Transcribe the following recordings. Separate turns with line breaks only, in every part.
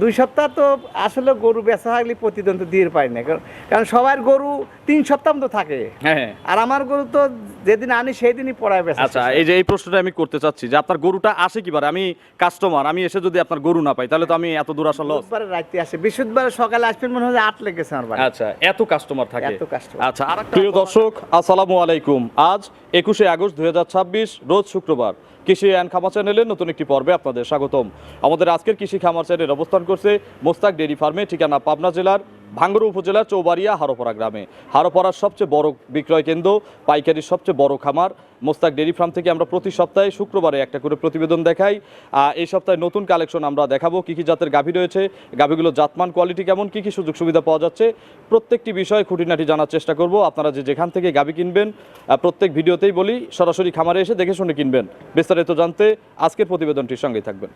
2 সপ্তাহ তো আসলে গরু বেচা থাকলে প্রতিদিন তো দিয়ে পাই না, কারণ সবার গরু 3 সপ্তাহ তো থাকে।
হ্যাঁ,
আর আমার গরু তো যেদিন আনি সেই দিনই পড়ায় বেচা।
আচ্ছা, এই যে এই প্রশ্নটা আমি করতে চাচ্ছি যে আপনার গরুটা আসে কিবারে? আমি কাস্টমার, আমি এসে যদি আপনার গরু না পাই তাহলে তো আমি এত দূর আসা লস।
বুধবারে রাতে আসে, বৃহস্পতিবার সকালে আসবেন, মনে হয় 8 লেগেছে আমার বাড়ি।
আচ্ছা, এত কাস্টমার থাকে।
এত customer।
আচ্ছা, আরেকটা প্রিয় দর্শক, আসসালামু আলাইকুম। আজ 21শে আগস্ট 2026 রোজ শুক্রবার। কৃষি অ্যান্ড খামার চ্যানেলের নতুন একটি পর্বে আপনাদের স্বাগতম। আমাদের আজকের কৃষি খামার চ্যানেল অবস্থান করছে মোস্তাক ডেইরি ফার্মে, ঠিকানা পাবনা জেলার ভাঙ্গুড়া উপজেলার চৌবাড়িয়া হারোপাড়া গ্রামে। হারোপাড়ার সবচেয়ে বড় বিক্রয় কেন্দ্র, পাইকারির সবচেয়ে বড় খামার মোস্তাক ডেইরি ফার্ম থেকে আমরা প্রতি সপ্তাহে শুক্রবারে একটা করে প্রতিবেদন দেখাই। এই সপ্তাহে নতুন কালেকশন আমরা দেখাবো, কী কী জাতের গাভী রয়েছে, গাভীগুলোর জাতমান কোয়ালিটি কেমন, কী কী সুযোগ সুবিধা পাওয়া যাচ্ছে, প্রত্যেকটি বিষয় খুঁটিনাটি জানার চেষ্টা করব। আপনারা যেখান থেকে গাভী কিনবেন প্রত্যেক ভিডিওতেই বলি সরাসরি খামারে এসে দেখে শুনে কিনবেন। বিস্তারিত জানতে আজকের প্রতিবেদনটির সঙ্গেই থাকবেন।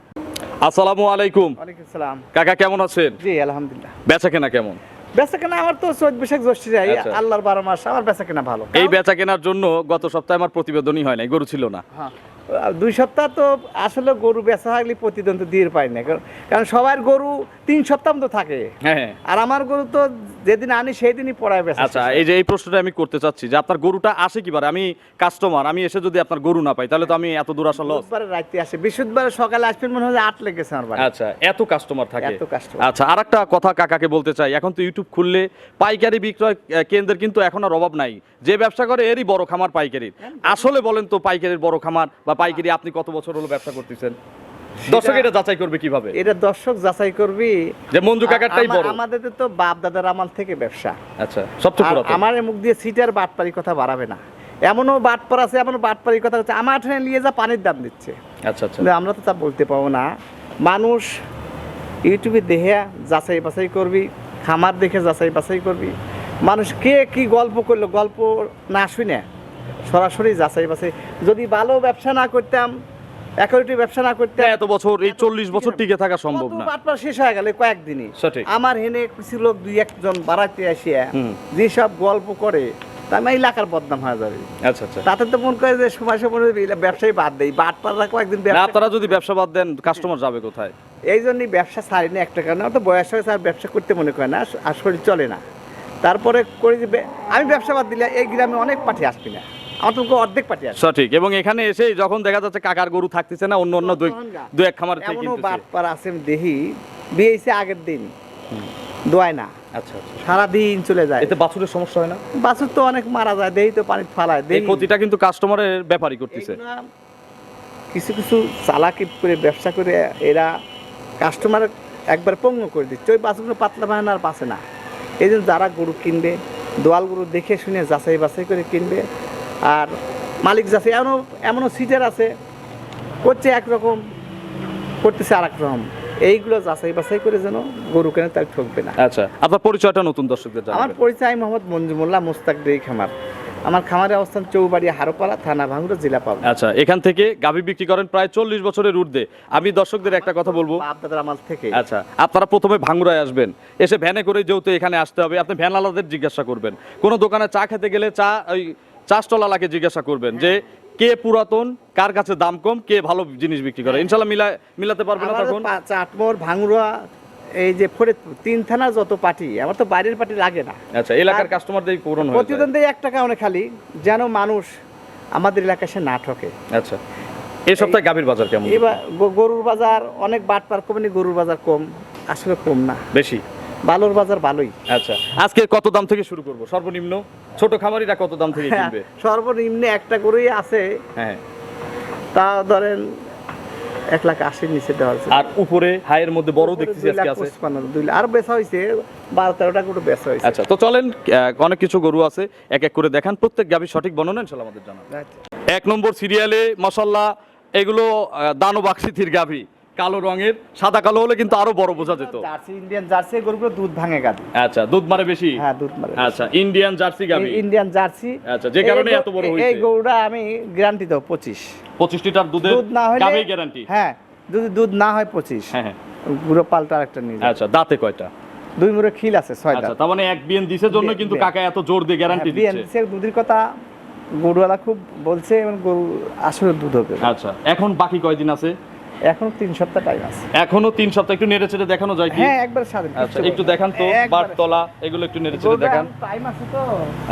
আসসালামু আলাইকুম।
ওয়ালাইকুম আসসালাম।
কাকা কেমন আছেন?
জি আলহামদুলিল্লাহ।
বেচা কেনা কেমন?
বেচা কেনা আমার তো 14 বৈশাখ জ্যৈষ্ঠ যায়,
আচ্ছা।
আল্লাহর 12 মাস, আমার বেচা কেনা ভালো।
এই বেচা কেনার জন্য গত সপ্তাহে আমার প্রতিবেদনই হয় নাই, গরু ছিল না।
হ্যাঁ, 2 সপ্তাহ তো আসলে গরু বেচা থাকলে প্রতিদিন তো দিয়ে পাই না, কারণ সবার গরু 3 সপ্তাহ তো থাকে।
হ্যাঁ।
আর আমার গরু তো যেদিন আনি সেই দিনই পড়ায় বেচা।
আচ্ছা, এই যে এই প্রশ্নটা আমি করতে চাচ্ছি যে আপনার গরুটা আসে কিবারে? আমি কাস্টমার, আমি এসে যদি আপনার গরু না পাই তাহলে তো আমি এত দূর আসা লস।
বুধবারে রাতে আসে, বৃহস্পতিবার সকালে আসবেন, মনে হয় 8 লেগেছে আমার বাড়ি।
আচ্ছা, এত কাস্টমার থাকে।
এত customer।
আচ্ছা, আরেকটা কথা কাকাকে বলতে চাই, এখন তো ইউটিউব খুললে পাইকারি বিক্রয় কেন্দ্রের কিন্তু এখন আর অভাব নাই। যে ব্যবসা করে এরই বড় খামার পাইকারির। আসলে বলেন তো, পাইকারির বড় খামার বা পাইকারি আপনি কত বছর হলো ব্যবসা করতেছেন? দর্শক এটা যাচাই করবে কিভাবে?
এটা দর্শক যাচাই করবি
যে মঞ্জু কাকারটাই বড়।
আমাদের তো বাপ দাদার আমল থেকে ব্যবসা।
আচ্ছা, সবচেয়ে
আর
পুরাতন।
আমার মুখ দিয়ে সিটার বাটপারি কথা বাড়াবে না। এমনও বাটপার আছে, এমনও বাটপারি কথা হচ্ছে আমার এখানে নিয়ে যা পানির দাম দিচ্ছে।
আচ্ছা আচ্ছা।
কিন্তু আমরা তো তা বলতে পাবো না। মানুষ ইউটিউবে দেখে যাচাই বাছাই করবি, খামার দেখে যাচাই বাছাই করবি। মানুষ কে কি গল্প করলো, গল্প না শুনে সরাসরি যাচাই বাছাই। যদি ভালো ব্যবসা না করতাম, একাউন্টি ব্যবসা না করতাম,
এত বছর, এই 40 বছর টিকে থাকা সম্ভব না।
বাটপার শেষ হয়ে গেলে কয়েকদিনই।
সঠিক।
আমার হেনে কিছু লোক 2-1 জন বাড়াইতে আসিয়া যেসব গল্প করে তা আমি এলাকার বদনাম হয়ে যাবে।
আচ্ছা আচ্ছা।
তাতে তো মন করে যে সময় সময় ব্যবসায়ী বাদ দেয়, বাটপার রাখো একদিন
না,
ব্যবসা।
আপনারা যদি ব্যবসা বাদ দেন কাস্টমার যাবে কোথায়?
এই জন্যই ব্যবসা ছাড়ি না একটা কারণে, আমার তো বয়স হয়েছে আর ব্যবসা করতে মনে করে না, আর শরীর চলে না। তারপরে করি যে আমি ব্যবসা বাদ দিলে এই গ্রামে অনেক পার্টি আসবি না, আমার তো অর্ধেক পার্টি আসবে।
সঠিক। এবং এখানে এসে যখন দেখা যাচ্ছে কাকার গরু থাকতেছে না, অন্য অন্য দুই এক খামার থেকে
এমনও
কিনতেছে।
বাটপার আছে দেখি, বিয়েছে আগের দিন দোয়ায় না,
আচ্ছা আচ্ছা।
সারাদিন চলে যায়।
এতে বাছুরের সমস্যা হয় না?
বাছুর তো অনেক মারা যায়, দেহি তো পানি ফালায়
এই
দেহি।
ক্ষতিটা কিন্তু কাস্টমারের ব্যাপারই করতেছে।
এগুলা কিছু কিছু চালাকি করে ব্যবসা করে এরা কাস্টমার একবার পঙ্গু করে দিচ্ছে, ওই বাছুরগুলো পাতলা পায় না, আর বাঁচে না। এই জন্য যারা গরু কিনবে, দোয়াল গরু দেখে শুনে যাচাই বাছাই করে কিনবে। আর মালিক যাচাই, এমনও সিটার আছে করছে একরকম, করতেছে আর এক রকম। এইগুলো যাচাই বাছাই করে যেন গরু কেনে, তার ঠকবে না।
আচ্ছা, আপনার পরিচয়টা নতুন দর্শকদের
আমার
জানাবেন।
পরিচয় মোহাম্মদ মঞ্জু মোল্লা, মোস্তাক ডেইরি খামার। আমার খামারের অবস্থান চৌবাড়িয়া হারোপাড়া, থানা ভাঙ্গুড়া, জেলা পাবনা।
আচ্ছা, এখান থেকে গাভী বিক্রি করেন প্রায় 40 বছরের ঊর্ধ্বে। আমি দর্শকদের একটা কথা বলবো।
বাপ দাদার আমল থেকে।
আচ্ছা, আপনারা প্রথমে ভাঙ্গুরায় আসবেন, এসে ভ্যানে করে যেহেতু এখানে আসতে হবে, আপনি ভ্যান আলাদের জিজ্ঞাসা করবেন। কোনো দোকানে চা খেতে গেলে ওই চা স্টলালাকে জিজ্ঞাসা করবেন যে কে পুরাতন, কার কাছে দাম কম, কে ভালো জিনিস বিক্রি করে। ইনশাল্লাহ মিলাতে পারবেন না তখন।
চাটমোর, ভাঙ্গুড়া, এই যে ফরিদপুর 3 থানা যত পার্টি, আমার তো বাইরের পার্টি লাগে না।
আচ্ছা, এলাকার কাস্টমারদের পূরণ হয়ে
প্রতিদিন
যায়।
দেয় 1 টাকা অনেক খালি, যেন মানুষ আমাদের এলাকায় সে না ঠকে।
আচ্ছা, এই সপ্তাহে গাভীর বাজার কেমন?
এবার গরুর বাজার অনেক বাটপার কমেনি, গরুর বাজার কম, আসলে কম না,
বেশি।
বালুর বাজার ভালোই।
আচ্ছা, আজকে কত দাম থেকে শুরু করব? সর্বনিম্ন ছোট খামারিরা কত দাম থেকে কিনবে?
সর্বনিম্ন একটা গরুই আছে,
হ্যাঁ,
তা ধরেন 1,80,000 নিচে দেওয়া আছে।
আর উপরে হাইয়ের মধ্যে বড় দেখতেছি আজকে আছে
2,55,000 আর বেচা হয়েছে 12-13টা গরু বেচা হয়েছে।
আচ্ছা, তো চলেন অনেক কিছু গরু আছে, এক এক করে দেখান। প্রত্যেক গাভীর সঠিক বর্ণনা ইনশাআল্লাহ আমাদের জানান। 1 নম্বর সিরিয়ালে মাশাআল্লাহ, এগুলো দানব আকৃতির গাভী, কালো রঙের, সাদা কালো হলে কিন্তু আরো বড় বোঝা যেত।
জার্সি, ইন্ডিয়ান জার্সি গরুগুলো দুধ ভাঙে গাভী।
আচ্ছা, দুধ মারে বেশি?
হ্যাঁ, দুধ মারে।
আচ্ছা, ইন্ডিয়ান জার্সি গাভী,
ইন্ডিয়ান জার্সি।
আচ্ছা, যে কারণে এত বড় হইছে।
এই গরুটা আমি গ্যারান্টি দাও 25
লিটার দুধের
দুধ না হলে
গাভী গ্যারান্টি।
হ্যাঁ, যদি দুধ না হয় 25।
হ্যাঁ হ্যাঁ।
গুঁড়ো পাল্টা আরেকটা নিয়ে যাও।
আচ্ছা, দাঁতে কয়টা?
2 মুড়ে খিল আছে, 6
আচ্ছা,
দাঁত।
তার মানে এক বিএন দিছের জন্য কিন্তু
বিএন।
কাকা এত জোর দিয়ে গ্যারান্টি
বিএন
দিচ্ছে।
দুধের কথা গরুওয়ালা খুব বলছে, এবং গরু আসলে দুধ হবে।
আচ্ছা, এখন বাকি কয়দিন আছে?
এখন 3 সপ্তাহ টাইম আছে।
এখনো 3 সপ্তাহ, একটু নেড়ে চেড়ে দেখানো যায় কি?
হ্যাঁ, একবার স্বাধীন।
আচ্ছা, একটু দেখান তো, বাটতলা এগুলো একটু নেড়ে চেড়ে দেখান।
টাইম আছে তো,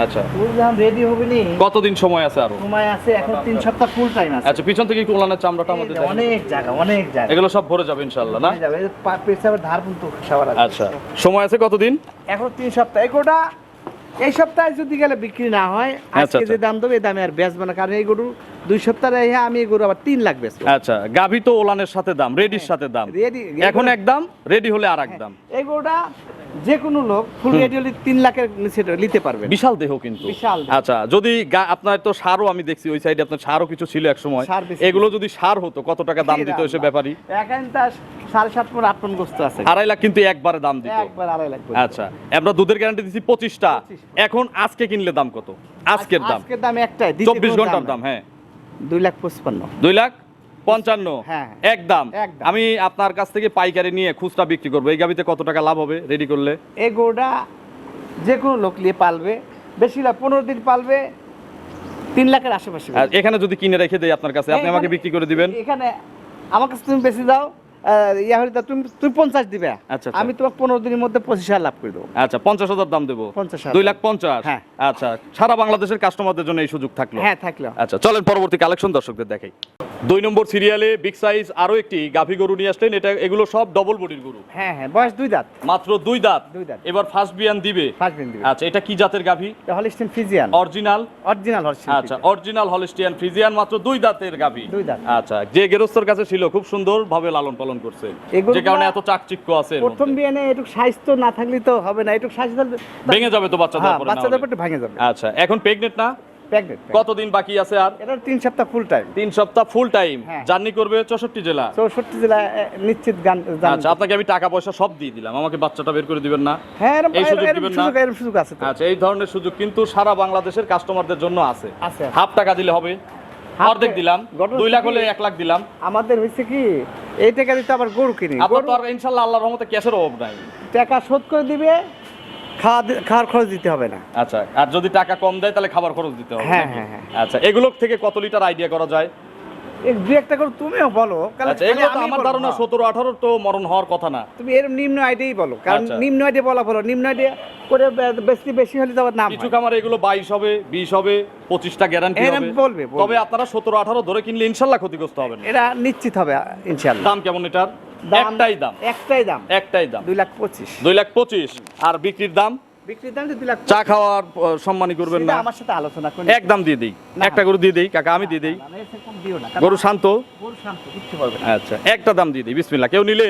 আচ্ছা,
ফুল যখন রেডি হবে নি,
কতদিন সময় আছে আরো?
সময় আছে, এখন 3 সপ্তাহ ফুল টাইম আছে।
আচ্ছা, পিছন থেকে একটু উলানের চামড়াটা আমাদের দেখান।
অনেক জায়গা, অনেক জায়গা।
এগুলো সব ভরে যাবে ইনশাআল্লাহ না?
হয়ে যাবে, এই পেছাবের ধার পর্যন্ত সবার আছে।
আচ্ছা, সময় আছে কতদিন?
এখন 3 সপ্তাহ। এগোটা এই সপ্তাহে যদি গেলে বিক্রি না হয়, আজকে
আচ্ছা।
যে দাম দেবে এই দামে আর বেচবো না, কারণ এই গরু 2 সপ্তাহ রেখে আমি এই গরু আবার 3 লাখ বেচবো।
আচ্ছা, গাভী তো ওলানের সাথে দাম, রেডির সাথে দাম।
রেডি
এখন এক দাম, রেডি হলে আর এক দাম।
এই গরুটা যে কোনো লোক ফুল রেডি হলে 3 লাখের নিচে নিতে পারবে।
বিশাল দেহ কিন্তু।
বিশাল দেহ।
আচ্ছা, যদি আপনার তো সারও আমি দেখছি ওই সাইডে, আপনার সারও কিছু ছিল এক সময়,
সার বেশি।
এগুলো যদি সার হতো কত টাকা দাম দিত এসে ব্যাপারী?
এখন তার 7.5 মণ 8 মণ গোস্ত আছে।
2.5 লাখ কিন্তু একবারে দাম দিত।
একবার 2.5 লাখ।
আচ্ছা, আমরা দুধের গ্যারান্টি দিচ্ছি 25টা। এখন আজকে কিনলে দাম কত? আজকের দাম
আজকের দাম একটাই,
24 ঘন্টার দাম। হ্যাঁ,
2,55,000।
2,55,000
হ্যাঁ।
একদম।
একদম।
আমি আপনার কাছ থেকে পাইকারি নিয়ে খুচরা বিক্রি করবো, এই গাবিতে কত টাকা লাভ হবে রেডি করলে?
এই গরুটা যে কোনো লোক নিয়ে পালবে, বেশি না 15 দিন পালবে, 3 লাখের আশেপাশে।
আর এখানে যদি কিনে রেখে দেই আপনার কাছে, আপনি আমাকে বিক্রি করে দিবেন?
এখানে আমার কাছে তুমি বেশি দাও, ইয়া হলে তুমি 50 দিবে।
আচ্ছা,
আমি তোমাকে 15 দিনের মধ্যে 25,000 লাভ করে দেবো।
আচ্ছা, 50,000 দাম দেবো।
50,000।
2,50,000।
হ্যাঁ।
আচ্ছা, সারা বাংলাদেশের কাস্টমারদের জন্য এই সুযোগ থাকলো।
হ্যাঁ, থাকলো।
আচ্ছা, চলেন পরবর্তী কালেকশন দর্শকদের দেখাই। 2 নম্বর সিরিয়ালে বিগ সাইজ আরো একটি গাভী গরু নিয়ে আসলেন। এগুলো সব ডবল বডির গরু,
হ্যাঁ হ্যাঁ, বয়স 2 দাঁত।
মাত্র 2 দাঁত।
2 দাঁত।
এবার ফার্স্ট বিয়ান দিবে।
ফার্স্ট দিন দিবে।
আচ্ছা, এটা কি জাতের গাভী?
এটা Holstein Friesian.
Original?
Original Holstein.
আচ্ছা, অরিজিনাল হলিস্টিয়ান ফ্রিজিয়ান, মাত্র 2 দাঁতের গাভী।
2 দাঁত।
আচ্ছা, যে গেরস্তর কাছে ছিল খুব সুন্দর ভাবে লালন পালন করছে,
এগুলো
যে কারণে এত চাকচিক্য আছে এর
প্রথম
মধ্যে।
বিয়ানে একটু স্বাস্থ্য না থাকলে তো হবে না, একটু স্বাস্থ্য
ভেঙে যাবে তো বাচ্চাদের
হ্যাঁ,
পরে না
বাচ্চাদের
হলে।
একটু ভেঙে যাবে।
আচ্ছা, এখন প্রেগনেন্ট না?
প্রেগনেন্ট।
কতদিন বাকি আছে আর?
এটা 3 সপ্তাহ ফুল টাইম।
3 সপ্তাহ ফুল টাইম
হ্যাঁ।
জার্নি করবে 64 জেলা।
64 জেলা নিশ্চিত গান।
আচ্ছা, আপনাকে আমি টাকা পয়সা সব দিয়ে দিলাম, আমাকে বাচ্চাটা বের করে দিবেন না?
হ্যাঁ,
এই সুযোগ দিবেন না?
এরকম সুযোগ আছে তো।
আচ্ছা, এই ধরনের সুযোগ কিন্তু সারা বাংলাদেশের কাস্টমারদের জন্য আছে।
আছে।
হাফ টাকা দিলে হবে? অর্ধেক দিলাম, 2 লাখ হলে 1 লাখ দিলাম।
আমাদের হচ্ছে কি, এই টাকা দিতে আবার গরু কিনি,
আপনার তো আর ইনশাআল্লাহ আল্লাহর রহমতে ক্যাশের অভাব নাই।
টাকা শোধ করে দিবে, খাওয়ার খরচ দিতে হবে না।
আচ্ছা, আর যদি টাকা কম দেয় তাহলে খাবার খরচ দিতে হবে
হ্যাঁ,
নাকি?
হ্যাঁ, হ্যাঁ।
আচ্ছা, এগুলোর থেকে কত লিটার আইডিয়া করা যায়?
এক দুই একটা করে তুমিও বলো, কারণ
আচ্ছা, এগুলো তো
আমি
আমার
বলবো
ধারণা
না।
17-18 তো মরণ হওয়ার কথা না।
তুমি এর নিম্ন আইডিয়াই বলো, কারণ
আচ্ছা।
নিম্ন আইডিয়া বলা ভালো, নিম্ন আইডিয়া করে বেশি হলে তো আবার নাম
কিছু
হয়।
খামারে এগুলো 22 হবে, 20 হবে, 25টা গ্যারান্টি
এরম
হবে।
বলবে।
তবে আপনারা 17-18 ধরে কিনলে ইনশাআল্লাহ ক্ষতিগ্রস্ত হবেন না।
এটা নিশ্চিত হবে ইনশাআল্লাহ।
দাম কেমন এটার? একটাই দাম। একটাই দাম
2,25,000।
2,25,000। আর বিক্রির দাম?
বিক্রির দাম 2,25,000।
চা খাওয়ার সম্মানী করবেন না?
সেটা আমার সাথে আলোচনা করে
একদম দিয়ে দেই,
না।
একটা গরু দিয়ে দেই কাকা, আমি দিয়ে দেই।
না, না, এরকম দিও না,
গরু শান্ত?
গরু শান্ত, কিচ্ছু বলবে না।
আচ্ছা, একটা দাম দিয়ে দিই, বিসমিল্লাহ। কেউ নিলে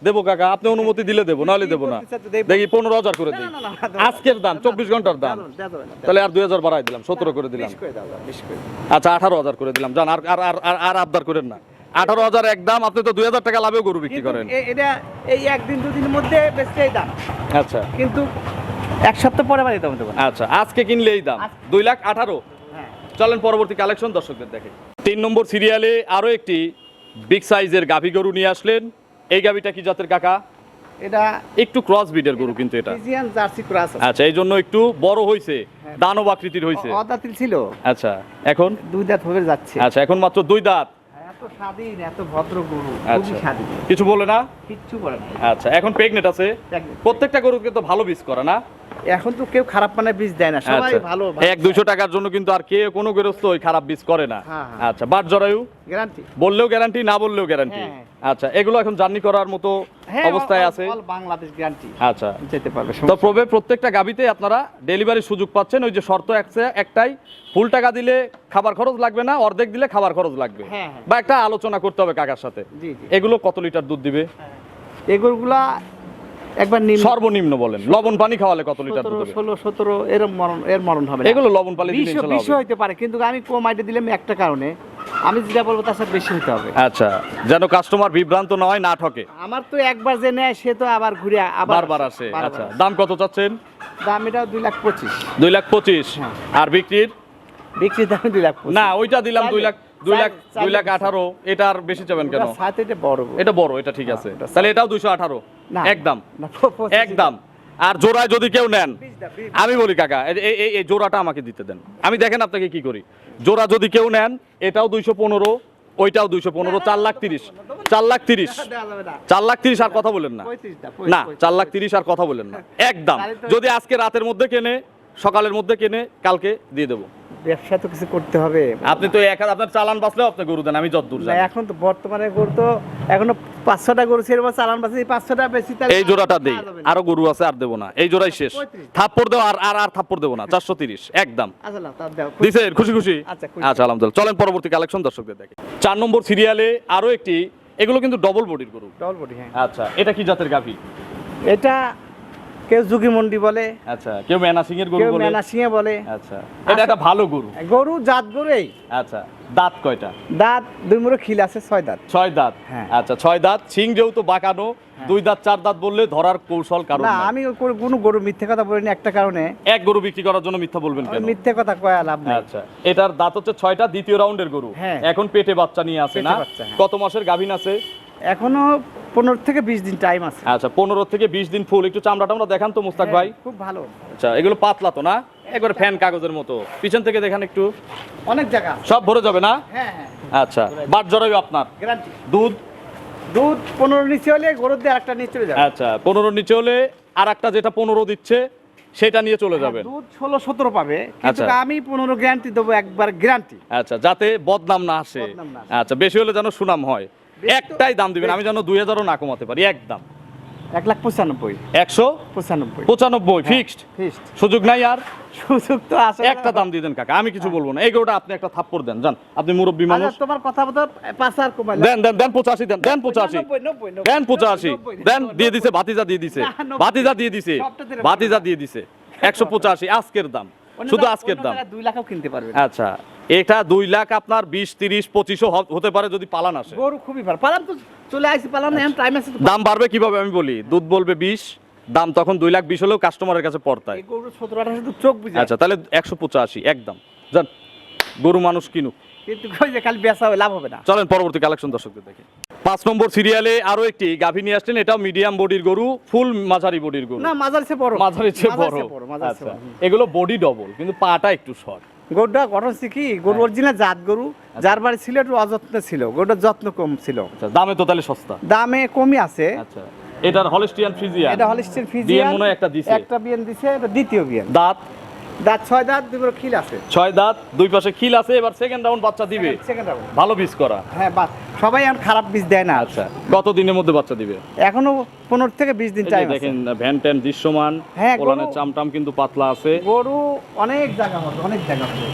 দেবো কাকা, আপনি অনুমতি দিলে দেবো, নাহলে দেবো না। দেখি 15,000 করে দিই।
না, না, না,
আজকের দাম 24 ঘন্টার দাম।
দেওয়া যাবে না।
তাহলে আর 2,000 বাড়াই দিলাম, 17 করে দিলাম।
20 করে দাও, 20 করে দাও।
আচ্ছা, 18,000 করে দিলাম। জান, আর আর আর আর- আর আবদার করেন না। 18,000 একদম। আপনি তো 2,000 টাকা লাভেও গরু বিক্রি
কিন্তু
করেন।
এটা এই একদিন দুদিনের মধ্যে বেচতে এই দাম,
আচ্ছা,
কিন্তু এক সপ্তাহ পরে আবার এই দাম দেবো না।
আচ্ছা, আজকে কিনলে এই দাম 2,18,000।
হ্যাঁ।
চলেন পরবর্তী কালেকশন দর্শকদের দেখে। 3 নম্বর সিরিয়ালে আরো একটি বিগ সাইজের গাভী গরু নিয়ে আসলেন। এই গাভীটা কি জাতের কাকা?
এটা
একটু ক্রস ব্রিডের গরু কিন্তু এটা।
ফ্রিজিয়ান জার্সি ক্রস আছে।
আচ্ছা, এই জন্য একটু বড় হইছে, দানব আকৃতির হইছে।
অদাতিল ছিল,
আচ্ছা, এখন?
2 দাঁত হয়ে যাচ্ছে।
আচ্ছা, এখন মাত্র 2 দাঁত।
এত স্বাধীন, এত ভদ্র গরু,
আচ্ছা,
খুবই স্বাধীন,
কিছু বলে না?
কিচ্ছু করে না।
আচ্ছা, এখন প্রেগনেন্ট আছে।
Pregnant।
প্রত্যেকটা গরুকে তো ভালো বীজ করে না?
এখন তো কেউ খারাপ মানের বীজ দেয় না, সবাই
আচ্ছা,
ভালো।
1-200 টাকার জন্য কিন্তু আর কে কোনো গৃহস্থ ওই খারাপ বীজ করে না।
হ্যাঁ, হ্যাঁ।
আচ্ছা, বাট জরায়ু
গ্যারান্টি।
বললেও গ্যারান্টি, না বললেও গ্যারান্টি।
হ্যাঁ।
আচ্ছা, এগুলো এখন জার্নি করার মতো অবস্থায় আছে।
বাংলাদেশ গ্যারান্টি
আচ্ছা,
যেতে পারবে।
তো প্রত্যেকটা গাবিতে আপনারা ডেলিভারির সুযোগ পাচ্ছেন। ওই যে শর্ত একটাই, ফুল টাকা দিলে খাবার খরচ লাগবে না, অর্ধেক দিলে খাবার খরচ লাগবে।
হ্যাঁ, হ্যাঁ।
বা একটা আলোচনা করতে হবে কাকার সাথে।
জি, জি।
এগুলো কত লিটার দুধ দিবে?
এই গরুগুলা একবার
সর্বনিম্ন বলেন, লবণ পানি খাওয়ালে কত লিটার দুধ
17,
দিবে?
16, 17 এর মরণ হবে না।
এগুলো লবণ পানি দিলে
20
ইনশাআল্লাহ হবে।
হইতে পারে, কিন্তু আমি কম আইডিয়া দিলাম একটা কারণে, আমি যেটা বলবো তার সাথে বেশি হতে হবে।
আচ্ছা, যেন কাস্টমার বিভ্রান্ত না হয়, না ঠকে।
আমার তো একবার যে নেয় সে তো আবার ঘুরে
বারবার আসে। আচ্ছা, দাম কত চাচ্ছেন?
দাম এটা 2,25,000।
2,25,000।
হ্যাঁ।
আর বিক্রির?
বিক্রির দাম 2,25,000।
না, ওইটা দিলাম
4,000
2,18,000। এটা আর বেশি চাবেন কেন?
সাথে এটা বড় গরু।
এটা বড়, এটা ঠিক আছে।
এটা
তাহলে এটাও 218
না,
একদম।
না, 25,000
একদম। আর জোড়ায় যদি কেউ নেন,
20
আমি বলি কাকা, এই জোড়াটা আমাকে দিতে দেন। আমি দেখেন আপনাকে কি করি। জোড়া যদি কেউ নেন, এটাও 215, ওইটাও 215, 4,30,000, 4,30,000,
দেওয়া যাবে না
4,30,000 আর কথা বলেন না
35
না 4,30,000 আর কথা বলেন না একদম। যদি আজকে রাতের মধ্যে কেনে, সকালের মধ্যে কেনে, কালকে দিয়ে দেবো।
ব্যবসা তো কিছু করতে হবে।
আপনি তো আপনার চালান বাঁচলেও আপনি গরু দেন, আমি যতদূর
না,
জানি।
এখন তো বর্তমানে গরু তো এখনো 5-6টা গরু ছেড়ে বা চালান বাসে 5-6টা বেশি
এই জোড়াটা দেই, আরো গরু আছে, আর দেবো না, এই জোড়াই শেষ।
35
থাপ্পড় দেবো, আর আর আর থাপ্পড় দেবো না, 430 একদম।
আচ্ছা না তার দাও
দিছে খুশি খুশি।
আচ্ছা, খুশি।
আচ্ছা আলহামদুলিল্লাহ। চলেন পরবর্তী কালেকশন দর্শকদের দেখে। 4 নম্বর সিরিয়ালে আরো একটি, এগুলো কিন্তু ডবল বডির গরু।
Double body. হ্যাঁ,
আচ্ছা, এটা কি জাতের গাভী?
এটা কেউ যুগি মন্ডি বলে,
আচ্ছা, কেউ মেনাসিং এর গরু
কেউ
বলে।
মেনাসিংয়ে বলে।
আচ্ছা, এটা একটা ভালো গরু।
গরু জাত গরু এই।
আচ্ছা, দাঁত কয়টা?
দাঁত 2 মুড়ো খিল আছে, 6 দাঁত।
6 দাঁত।
হ্যাঁ।
আচ্ছা, 6 দাঁত, সিং যেহেতু বাঁকানো, 2 দাঁত 4 দাঁত বললে ধরার কৌশল কারণ
না,
নাই।
আমি কোনো গরু মিথ্যে কথা বলিনি একটা কারণে।
এক গরু বিক্রি করার জন্য মিথ্যা বলবেন
ওই
কেন?
মিথ্যে কথা কয়া লাভ নাই।
আচ্ছা, এটার দাঁত হচ্ছে 6টা, দ্বিতীয় রাউন্ডের গরু।
হ্যাঁ।
এখন পেটে বাচ্চা নিয়ে আছে
পেটে
না?
বাচ্চা, হ্যাঁ।
কত মাসের গাভীন আছে?
এখনো 15 থেকে 20 দিন টাইম আছে।
আচ্ছা, 15 থেকে 20 দিন ফুল। একটু চামড়া টামড়া দেখান তো মুস্তাক ভাই।
হ্যাঁ, খুব ভালো।
আচ্ছা, এগুলো পাতলা তো না, একবারে ফ্যান কাগজের মতো। পিছন থেকে দেখান একটু,
অনেক জায়গা।
সব ভরে যাবে না?
হ্যাঁ হ্যাঁ,
আচ্ছা, বাট জরায়ু আপনার।
গ্যারান্টি।
দুধ?
দুধ 15 নিচে হলে গরুর দিয়ে আরেকটা নিয়ে চলে যাবে।
আচ্ছা, 15 নিচে হলে আর একটা যেটা 15 দিচ্ছে সেটা নিয়ে চলে যাবেন।
দুধ 16-17 পাবে, কিন্তু
আচ্ছা।
আমি 15 গ্যারান্টি দেবো, একবার গ্যারান্টি।
আচ্ছা, যাতে বদনাম না আসে।
বদনাম না আসে।
আচ্ছা, বেশি হলে যেন সুনাম হয়।
বেশি তো-
একটাই দাম দিবেন, আমি যেন 2000ও না কমাতে পারি, একদম
1,95,000।
195 ফিক্সড,
ফিক্সড।
সুযোগ নাই আর?
সুযোগ তো আছে।
একটা দাম দিয়ে দেন কাকা, আমি কিছু বলবো না। এই গরুটা আপনি একটা থাপ্পড় দেন, জান, আপনি মুরব্বী মানুষ।
আচ্ছা, তোমার কথা বলতে 5 আর কমাইলে।
দেন দেন দেন 85 দেন, দেন 85 দেন 85 দেন, দিয়ে দিছে ভাতিজা, দিয়ে দিছে
না, 90
ভাতিজা, দিয়ে দিছে
সবটা দিলে
ভাতিজা, দিয়ে দিছে 185 আজকের দাম, শুধু আজকের দাম।
2 লাখও কিনতে পারবে।
আচ্ছা, এটা 2 লাখ আপনার 20, 30, 25ও হতে পারে যদি পালান আসে।
গরু খুবই ভালো। পালাম তো চলে আইছি, পালাম না, এখন টাইম আছে তো।
দাম বাড়বে কিভাবে আমি বলি, দুধ বলবে 20, দাম তখন 2,20,000 হলেও কাস্টমারের কাছে পড়তায়।
এই গরু 17-18 তো চোখ বুঝে।
আচ্ছা, তাহলে 185 একদম, জান, গরু মানুষ কিনুক।
কিন্তু কই যে খালি বেচা হবে, লাভ হবে না।
চলেন পরবর্তী কালেকশন দর্শকদের দেখে। 5 নম্বর সিরিয়ালে আরো একটি গাভী নিয়ে আসছেন। এটাও মিডিয়াম বডির গরু, ফুল মাঝারি বডির গরু।
না, মাঝারি চেয়ে বড়।
মাঝারি চেয়ে বড়।
মাঝারি
আচ্ছা,
চেয়ে বড়।
এগুলো বডি ডবল, কিন্তু পাটা একটু শর্ট।
গরুটা গঠন কি গরু অরিজিনাল জাত গরু, যার বাড়ি ছিল একটু অযত্ন ছিল, গরুটার যত্ন কম ছিল।
আচ্ছা, দামে তো তাহলে সস্তা।
দামে কমই আছে।
আচ্ছা, এটার হলস্টিয়ান ফ্রিজিয়ান,
এটা হলিস্টিয়ান
বিয়েন
ফ্রিজিয়ান।
মনে হয় একটা দিছে।
একটা বিয়ান দিছে, এটা দ্বিতীয় বিয়ান।
দাঁত?
দাঁত 6 দাঁত, 2 বড় খিল আছে।
6 দাঁত, 2 পাশে খিল আছে। এবার সেকেন্ড রাউন্ড বাচ্চা দিবে,
সেকেন্ড রাউন্ড।
ভালো বীজ করা।
হ্যাঁ, বাস সবাই এখন খারাপ বীজ দেয় না।
আচ্ছা, কত দিনের মধ্যে বাচ্চা দিবে?
এখনো 15 থেকে 20 দিন
এই যে
টাইম আছে।
দেখেন, ভ্যান ট্যান দৃশ্যমান,
হ্যাঁ, গরু-
ওলানের চামটাম কিন্তু পাতলা আছে।
গরু অনেক জায়গা হবে, অনেক জায়গা হবে।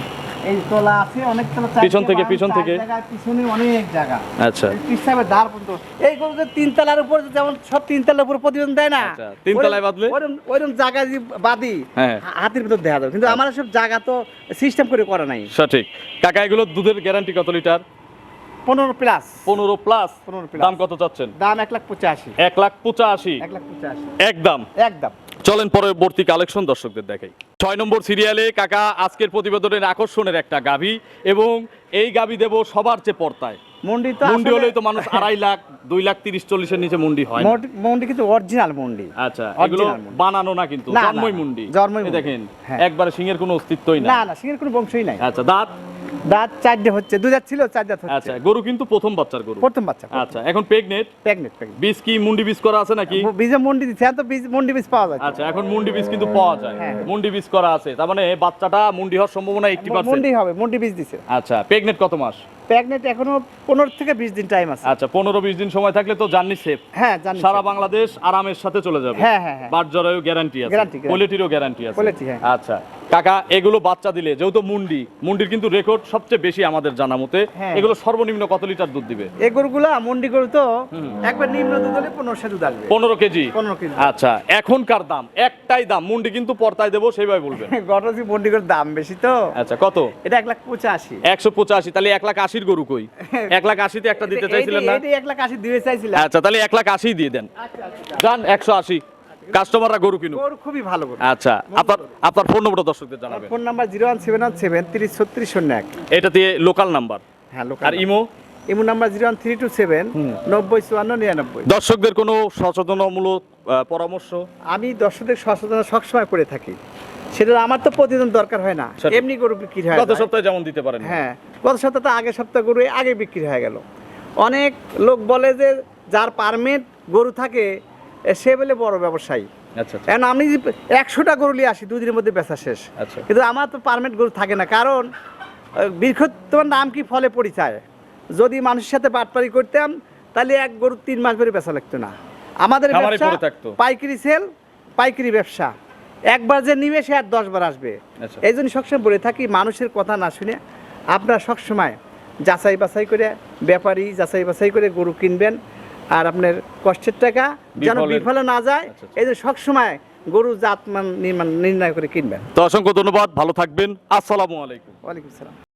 এই তোলা আছে, অনেক তোলা,
পিছন থেকে, পিছন থেকে।
পিছনে অনেক জায়গা।
আচ্ছা,
পিছাবে দাঁড় পর্যন্ত। এই গরু যে 3 তলার উপর, যেমন সব 3 তলার উপর প্রতিবেদন দেয় না,
আচ্ছা, 3 তলায় বাঁধলে?
ওইরকম জায়গা যে বাদি
হ্যাঁ।
হাতের ভিতর দেখা যাবে, কিন্তু আমার সব জায়গা তো সিস্টেম করে করা নাই।
সঠিক। কাকা, এগুলো দুধের গ্যারান্টি কত লিটার?
15 প্লাস।
15 প্লাস।
15 plus।
দাম কত চাচ্ছেন?
দাম 1,85,000।
1,85,000
1,85,000
একদম।
একদম।
চলেন পরবর্তী কালেকশন দর্শকদের দেখাই। 6 নম্বর সিরিয়ালে কাকা আজকের প্রতিবেদনের আকর্ষণের একটা গাভী, এবং এই গাভী দেব সবার চেয়ে পর্তায়।
মন্ডি তো
মুন্ডি
আসলে-
হলেই তো মানুষ 2.5 লাখ, 2,30,40,000 নিচে মুন্ডি হয় না।
মন্ডি কিন্তু অরিজিনাল মন্ডি।
আচ্ছা, এগুলো
Original মুন্ডি।
বানানো না কিন্তু,
না, না,
জন্মই
না,
মুন্ডি।
জন্মই
এই
মুন্ডি।
দেখেন,
হ্যাঁ।
একবারে সিংহের কোনো অস্তিত্বই
না
না।
না, সিংহের কোনো বংশই নাই।
আচ্ছা, দাঁত?
দাঁত 4টে হচ্ছে, 2 দাঁত ছিল, 4 দাঁত হচ্ছে।
আচ্ছা, গরু কিন্তু প্রথম বাচ্চার গরু।
প্রথম বাচ্চা।
আচ্ছা, এখন প্রেগনেন্ট?
প্রেগনেন্ট।
বীজ কি মুন্ডি বীজ করা আছে নাকি?
বীজে মন্ডি দিচ্ছে, এখন তো মন্ডি বীজ পাওয়া যায়।
আচ্ছা, এখন মুন্ডি বীজ কিন্তু পাওয়া যায়।
হ্যাঁ।
মুন্ডি বীজ করা আছে, তার মানে বাচ্চাটা মুন্ডি হওয়ার সম্ভাবনা 80%।
মন্ডি হবে, মন্ডি বীজ দিছে।
আচ্ছা, প্রেগনেন্ট কত মাস?
প্রেগনেন্ট এখনো 15 থেকে 20 দিন টাইম আছে।
আচ্ছা, 15-20 দিন সময় থাকলে তো জার্নি সেফ।
হ্যাঁ, জানি।
সারা বাংলাদেশ আরামের সাথে চলে যাবে।
হ্যাঁ, হ্যাঁ, হ্যাঁ।
বাট জরায়ু গ্যারান্টি আছে,
Guarantee, guarantee।
কোয়ালিটিরও গ্যারান্টি আছে।
Quality, হ্যাঁ।
আচ্ছা কাকা, এগুলো বাচ্চা দিলে যেহেতু মুন্ডির কিন্তু রেকর্ড সবচেয়ে বেশি আমাদের জানা মতে,
হ্যাঁ।
এগুলো সর্বনিম্ন কত লিটার দুধ দিবে?
এই গরুগুলা মন্ডি গরু তো একবার নিম্ন দুধ হলে 15 দুধ আসবে।
15 কেজি।
15 কেজি।
আচ্ছা, এখনকার দাম একটাই দাম, মুন্ডি কিন্তু পর্তায় দেবো সেইভাবে বলবেন।
গরজি মন্ডি গরুর দাম বেশি তো।
আচ্ছা, কত?
এটা 1,85,000।
185, তাহলে 1,80,000 গরু কই? 1,80,000-তে একটা দিতে চাইছিলেন না?
এটা 1,80,000 দিয়ে চাইছিলাম।
আচ্ছা, তাহলে 1,80,000 দিয়ে দেন, যান 180, কাস্টমাররা গরু কিনুক।
গরু খুবই ভালো গরু।
আচ্ছা, আপনার ফোন নম্বরটা দর্শকদের জানাবেন।
ফোন নাম্বার 01717
এটা দিয়ে লোকাল নাম্বার।
হ্যাঁ, লোকাল।
আর ইমো?
Imo number 01327 905499।
দর্শকদের কোনো সচেতনমূলক পরামর্শ?
আমি দর্শকদের সচেতনতা সবসময় করে থাকি, সেটা আমার তো প্রতিদিন দরকার হয় না,
সঠিক।
এমনি গরু বিক্রি হয়।
গত সপ্তাহে যেমন দিতে পারেন।
হ্যাঁ, গত সপ্তাহে তো আগের সপ্তাহ গরু আগে বিক্রি হয়ে গেল। অনেক লোক বলে যে যার পারমিট গরু থাকে সে বলে বড় ব্যবসায়ী।
আচ্ছা আচ্ছা
এখন আমি 100টা গরু নিয়ে আসি 2 দিনের মধ্যে বেচা শেষ।
আচ্ছা
কিন্তু আমার তো পারমিট গরু থাকে না, কারণ বৃহত্তম নাম কি ফলে পরিচয়। যদি মানুষের সাথে বাটপারি করতাম তাহলে এক গরু 3 মাস ধরে বেচা লাগতো না। আমাদের
খামারে
ব্যবসা
পড়ে থাকতো।
পাইকারি সেল, পাইকারি ব্যবসা, একবার যে নিবে সে আর 10 বার আসবে।
আচ্ছা।
এই জন্য সবসময় বলে থাকি মানুষের কথা না শুনে আপনারা সবসময় যাচাই বাছাই করে, ব্যাপারী যাচাই বাছাই করে গরু কিনবেন। আর আপনার কষ্টের টাকা যেন বিফলে না যায়,
আচ্ছা, আচ্ছা।
এই জন্য সবসময় গরু জাতমান নির্ণয় করে কিনবেন।
তো অসংখ্য ধন্যবাদ, ভালো থাকবেন, আসসালামু আলাইকুম।
ওয়ালাইকুম সালাম।